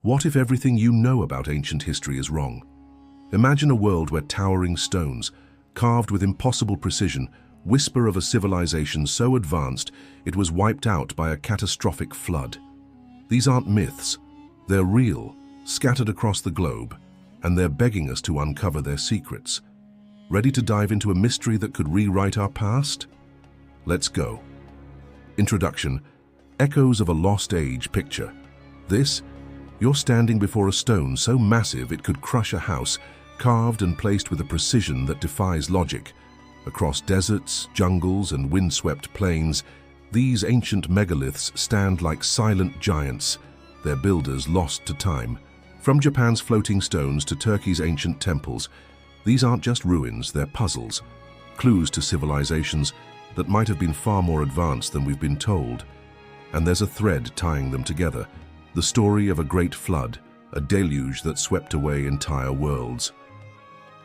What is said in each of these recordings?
What if everything you know about ancient history is wrong? Imagine a world where towering stones, carved with impossible precision, whisper of a civilization so advanced it was wiped out by a catastrophic flood. These aren't myths. They're real, scattered across the globe, and they're begging us to uncover their secrets. Ready to dive into a mystery that could rewrite our past? Let's go. Introduction. Echoes of a lost age picture. You're standing before a stone so massive it could crush a house, carved and placed with a precision that defies logic. Across deserts, jungles, and windswept plains, these ancient megaliths stand like silent giants, their builders lost to time. From Japan's floating stones to Turkey's ancient temples, these aren't just ruins, they're puzzles, clues to civilizations that might have been far more advanced than we've been told. And there's a thread tying them together, the story of a great flood, a deluge that swept away entire worlds.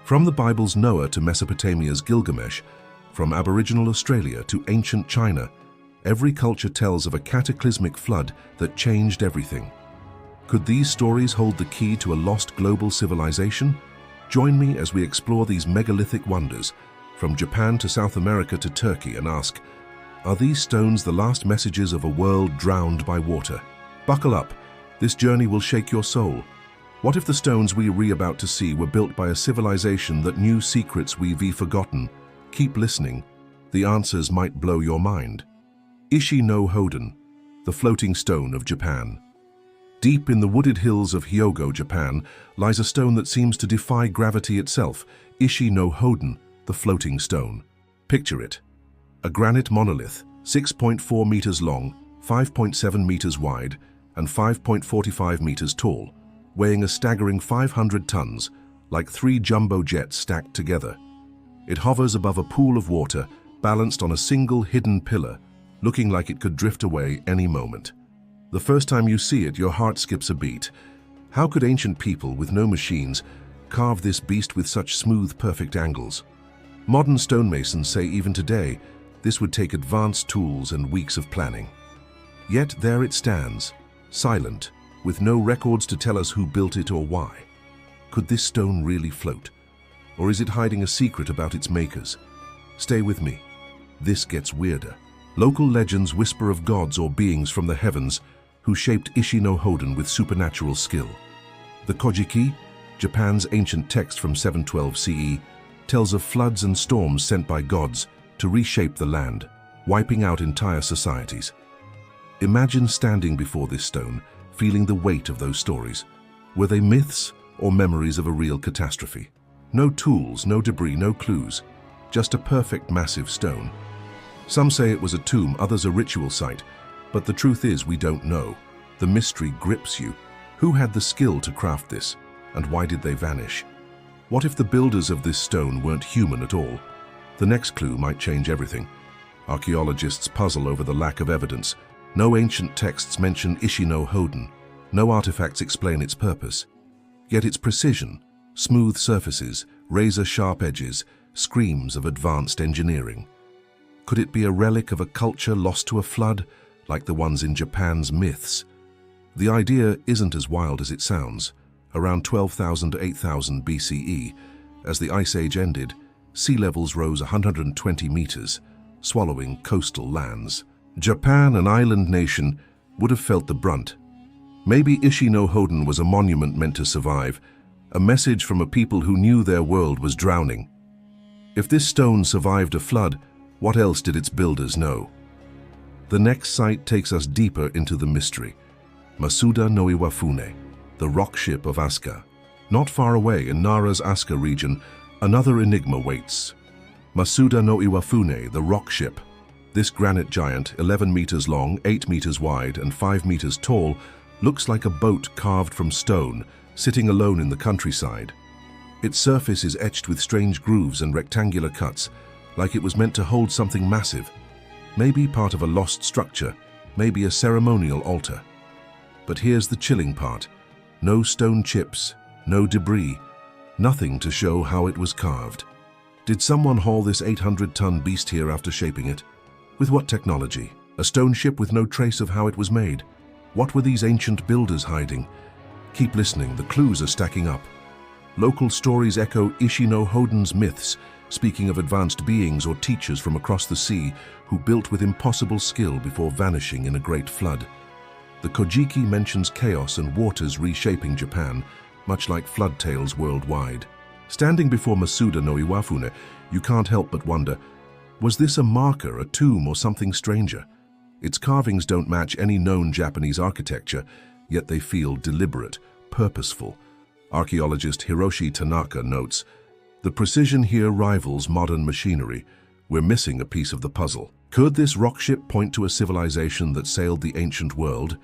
From the Bible's Noah to Mesopotamia's Gilgamesh, from Aboriginal Australia to ancient China, every culture tells of a cataclysmic flood that changed everything. Could these stories hold the key to a lost global civilization? Join me as we explore these megalithic wonders, from Japan to South America to Turkey, and ask, are these stones the last messages of a world drowned by water? Buckle up, this journey will shake your soul. What if the stones we're about to see were built by a civilization that knew secrets we've forgotten? Keep listening, the answers might blow your mind. Ishi no Hoden, the floating stone of Japan. Deep in the wooded hills of Hyogo, Japan, lies a stone that seems to defy gravity itself, Ishi no Hoden, the floating stone. Picture it. A granite monolith, 6.4 meters long, 5.7 meters wide, and 5.45 meters tall, weighing a staggering 500 tons, like 3 jumbo jets stacked together. It hovers above a pool of water, balanced on a single hidden pillar, looking like it could drift away any moment. The first time you see it, your heart skips a beat. How could ancient people with no machines carve this beast with such smooth, perfect angles? Modern stonemasons say even today, this would take advanced tools and weeks of planning. Yet there it stands, silent, with no records to tell us who built it or why. Could this stone really float? Or is it hiding a secret about its makers? Stay with me. This gets weirder. Local legends whisper of gods or beings from the heavens who shaped Ishi no Hoden with supernatural skill. The Kojiki, Japan's ancient text from 712 CE, tells of floods and storms sent by gods to reshape the land, wiping out entire societies. Imagine standing before this stone, feeling the weight of those stories. Were they myths or memories of a real catastrophe? No tools, no debris, no clues, just a perfect massive stone. Some say it was a tomb, others a ritual site, but the truth is we don't know. The mystery grips you. Who had the skill to craft this, and why did they vanish? What if the builders of this stone weren't human at all? The next clue might change everything. Archaeologists puzzle over the lack of evidence. No ancient texts mention Ishi no Hoden. No artifacts explain its purpose. Yet its precision, smooth surfaces, razor-sharp edges, screams of advanced engineering. Could it be a relic of a culture lost to a flood, like the ones in Japan's myths? The idea isn't as wild as it sounds. Around 12,000 to 8,000 BCE, as the Ice Age ended, sea levels rose 120 meters, swallowing coastal lands. Japan, an island nation, would have felt the brunt. Maybe Ishi no Hoden was a monument meant to survive, a message from a people who knew their world was drowning. If this stone survived a flood, what else did its builders know? The next site takes us deeper into the mystery. Masuda no Iwafune, the rock ship of Asuka. Not far away in Nara's Asuka region, another enigma waits. Masuda no Iwafune, the rock ship. This granite giant, 11 meters long, 8 meters wide, and 5 meters tall, looks like a boat carved from stone, sitting alone in the countryside. Its surface is etched with strange grooves and rectangular cuts, like it was meant to hold something massive. Maybe part of a lost structure, maybe a ceremonial altar. But here's the chilling part. No stone chips, no debris, nothing to show how it was carved. Did someone haul this 800-ton beast here after shaping it? With what technology? A stone ship with no trace of how it was made? What were these ancient builders hiding? Keep listening, the clues are stacking up. Local stories echo Ishino Hoden's myths, speaking of advanced beings or teachers from across the sea who built with impossible skill before vanishing in a great flood. The Kojiki mentions chaos and waters reshaping Japan, much like flood tales worldwide. Standing before Masuda no Iwafune, you can't help but wonder, was this a marker, a tomb, or something stranger? Its carvings don't match any known Japanese architecture, yet they feel deliberate, purposeful. Archaeologist Hiroshi Tanaka notes, "The precision here rivals modern machinery. We're missing a piece of the puzzle." Could this rock ship point to a civilization that sailed the ancient world?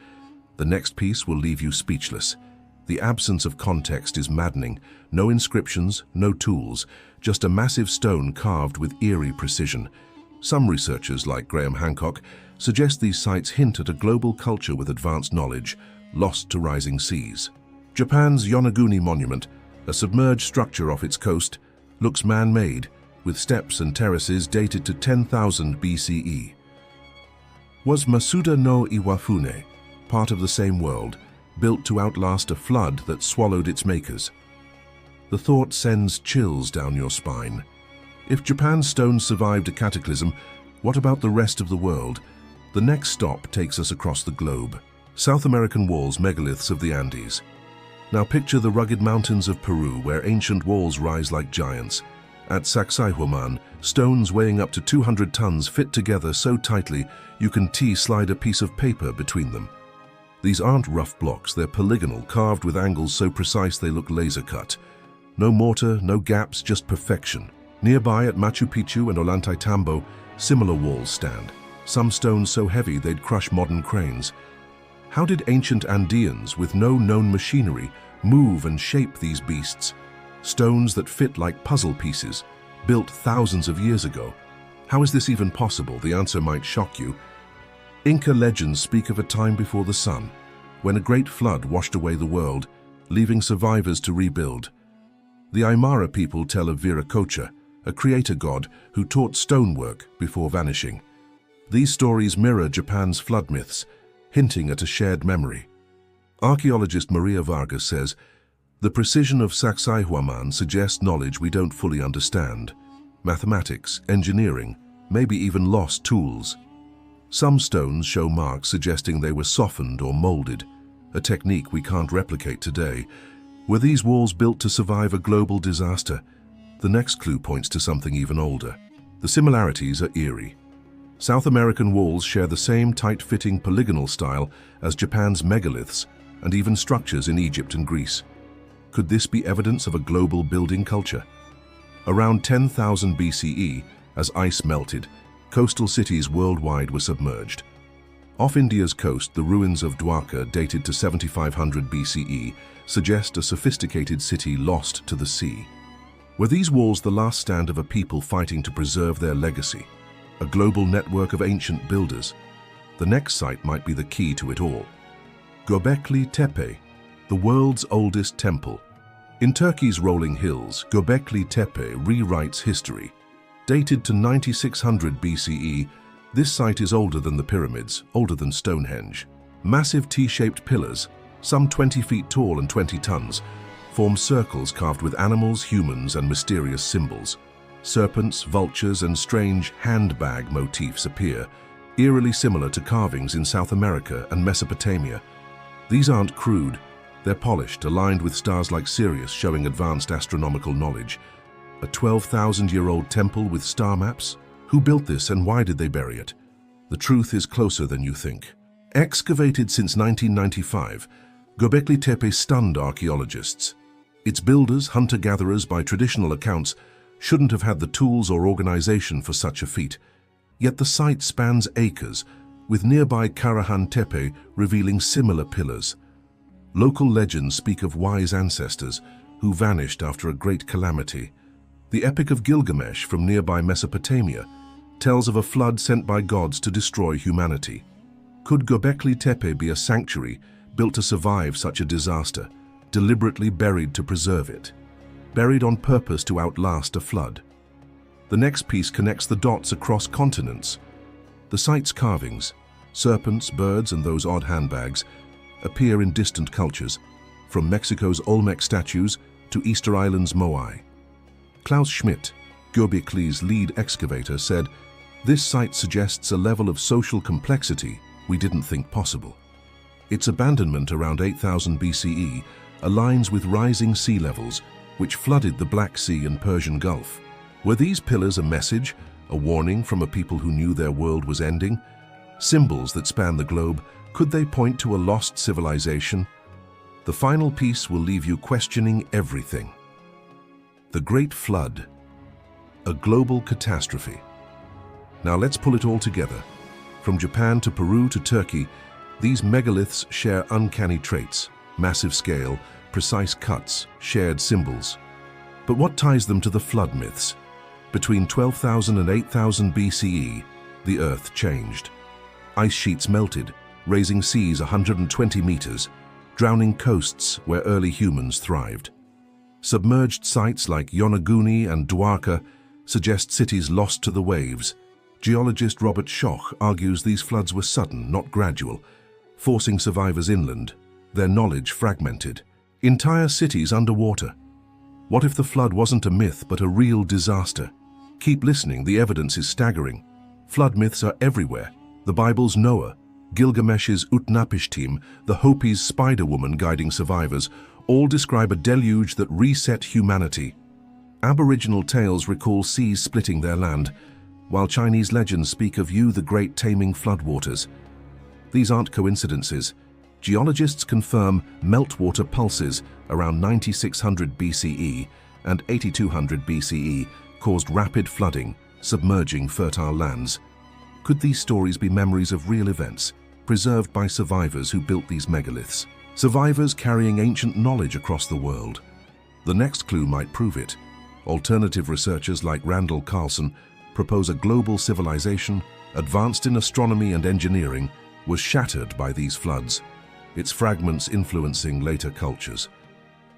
The next piece will leave you speechless. The absence of context is maddening. No inscriptions, no tools, just a massive stone carved with eerie precision. Some researchers, like Graham Hancock, suggest these sites hint at a global culture with advanced knowledge, lost to rising seas. Japan's Yonaguni Monument, a submerged structure off its coast, looks man-made, with steps and terraces dated to 10,000 BCE. Was Masuda no Iwafune part of the same world, built to outlast a flood that swallowed its makers? The thought sends chills down your spine. If Japan's stones survived a cataclysm, what about the rest of the world? The next stop takes us across the globe. South American walls, megaliths of the Andes. Now picture the rugged mountains of Peru, where ancient walls rise like giants. At Sacsayhuaman, stones weighing up to 200 tons fit together so tightly you can slide a piece of paper between them. These aren't rough blocks, they're polygonal, carved with angles so precise they look laser-cut. No mortar, no gaps, just perfection. Nearby at Machu Picchu and Ollantaytambo, similar walls stand. Some stones so heavy they'd crush modern cranes. How did ancient Andeans, with no known machinery, move and shape these beasts? Stones that fit like puzzle pieces, built thousands of years ago. How is this even possible? The answer might shock you. Inca legends speak of a time before the sun, when a great flood washed away the world, leaving survivors to rebuild. The Aymara people tell of Viracocha, a creator god who taught stonework before vanishing. These stories mirror Japan's flood myths, hinting at a shared memory. Archaeologist Maria Vargas says, "The precision of Sacsayhuaman suggests knowledge we don't fully understand. Mathematics, engineering, maybe even lost tools. Some stones show marks suggesting they were softened or molded, a technique we can't replicate today. Were these walls built to survive a global disaster?" The next clue points to something even older. The similarities are eerie. South American walls share the same tight-fitting polygonal style as Japan's megaliths and even structures in Egypt and Greece. Could this be evidence of a global building culture? Around 10,000 BCE, as ice melted, coastal cities worldwide were submerged. Off India's coast, the ruins of Dwarka, dated to 7500 BCE, suggest a sophisticated city lost to the sea. Were these walls the last stand of a people fighting to preserve their legacy? A global network of ancient builders? The next site might be the key to it all. Göbekli Tepe, the world's oldest temple. In Turkey's rolling hills, Göbekli Tepe rewrites history. Dated to 9600 BCE, this site is older than the pyramids, older than Stonehenge. Massive T-shaped pillars, some 20 feet tall and 20 tons, form circles carved with animals, humans, and mysterious symbols. Serpents, vultures, and strange handbag motifs appear, eerily similar to carvings in South America and Mesopotamia. These aren't crude, they're polished, aligned with stars like Sirius, showing advanced astronomical knowledge. A 12,000-year-old temple with star maps? Who built this and why did they bury it? The truth is closer than you think. Excavated since 1995, Göbekli Tepe stunned archaeologists. Its builders, hunter-gatherers by traditional accounts, shouldn't have had the tools or organization for such a feat. Yet the site spans acres, with nearby Karahan Tepe revealing similar pillars. Local legends speak of wise ancestors who vanished after a great calamity. The Epic of Gilgamesh from nearby Mesopotamia tells of a flood sent by gods to destroy humanity. Could Göbekli Tepe be a sanctuary built to survive such a disaster, deliberately buried to preserve it? Buried on purpose to outlast a flood? The next piece connects the dots across continents. The site's carvings, serpents, birds, and those odd handbags, appear in distant cultures, from Mexico's Olmec statues to Easter Island's Moai. Klaus Schmidt, Göbekli's lead excavator, said, "This site suggests a level of social complexity we didn't think possible." Its abandonment around 8000 BCE aligns with rising sea levels, which flooded the Black Sea and Persian Gulf. Were these pillars a message, a warning from a people who knew their world was ending? Symbols that span the globe, could they point to a lost civilization? The final piece will leave you questioning everything. The Great Flood, a global catastrophe. Now let's pull it all together. From Japan to Peru to Turkey, these megaliths share uncanny traits: massive scale, precise cuts, shared symbols. But what ties them to the flood myths? Between 12,000 and 8,000 BCE, the Earth changed. Ice sheets melted, raising seas 120 meters, drowning coasts where early humans thrived. Submerged sites like Yonaguni and Dwarka suggest cities lost to the waves. Geologist Robert Schoch argues these floods were sudden, not gradual, forcing survivors inland, their knowledge fragmented. Entire cities underwater. What if the flood wasn't a myth but a real disaster? Keep listening, the evidence is staggering. Flood myths are everywhere. The Bible's Noah, Gilgamesh's Utnapishtim, the Hopi's Spider-Woman guiding survivors, all describe a deluge that reset humanity. Aboriginal tales recall seas splitting their land, while Chinese legends speak of Yu the Great taming floodwaters. These aren't coincidences. Geologists confirm meltwater pulses around 9600 BCE and 8200 BCE caused rapid flooding, submerging fertile lands. Could these stories be memories of real events, preserved by survivors who built these megaliths? Survivors carrying ancient knowledge across the world. The next clue might prove it. Alternative researchers like Randall Carlson propose a global civilization, advanced in astronomy and engineering, was shattered by these floods, its fragments influencing later cultures.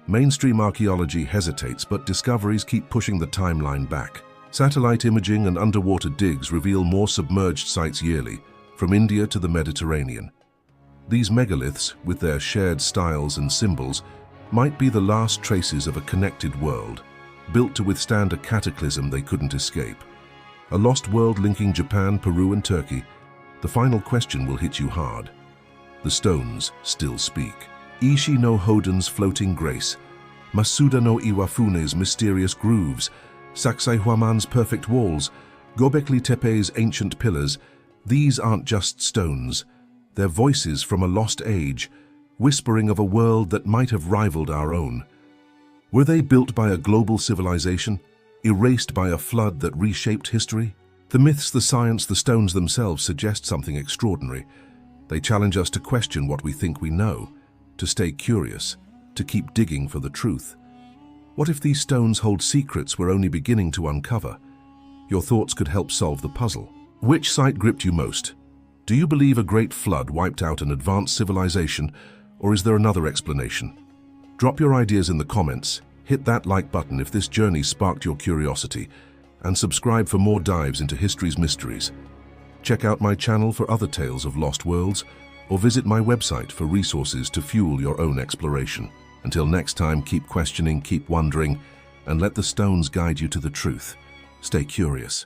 Mainstream archaeology hesitates, but discoveries keep pushing the timeline back. Satellite imaging and underwater digs reveal more submerged sites yearly, from India to the Mediterranean. These megaliths, with their shared styles and symbols, might be the last traces of a connected world, built to withstand a cataclysm they couldn't escape. A lost world linking Japan, Peru, and Turkey. The final question will hit you hard. The stones still speak. Ishi no Hoden's floating grace, Masuda no Iwafune's mysterious grooves, Sacsayhuaman's perfect walls, Göbekli Tepe's ancient pillars. These aren't just stones. They're voices from a lost age, whispering of a world that might have rivaled our own. Were they built by a global civilization, erased by a flood that reshaped history? The myths, the science, the stones themselves suggest something extraordinary. They challenge us to question what we think we know, to stay curious, to keep digging for the truth. What if these stones hold secrets we're only beginning to uncover? Your thoughts could help solve the puzzle. Which site gripped you most? Do you believe a great flood wiped out an advanced civilization, or is there another explanation? Drop your ideas in the comments, hit that like button if this journey sparked your curiosity, and subscribe for more dives into history's mysteries. Check out my channel for other tales of lost worlds, or visit my website for resources to fuel your own exploration. Until next time, keep questioning, keep wondering, and let the stones guide you to the truth. Stay curious.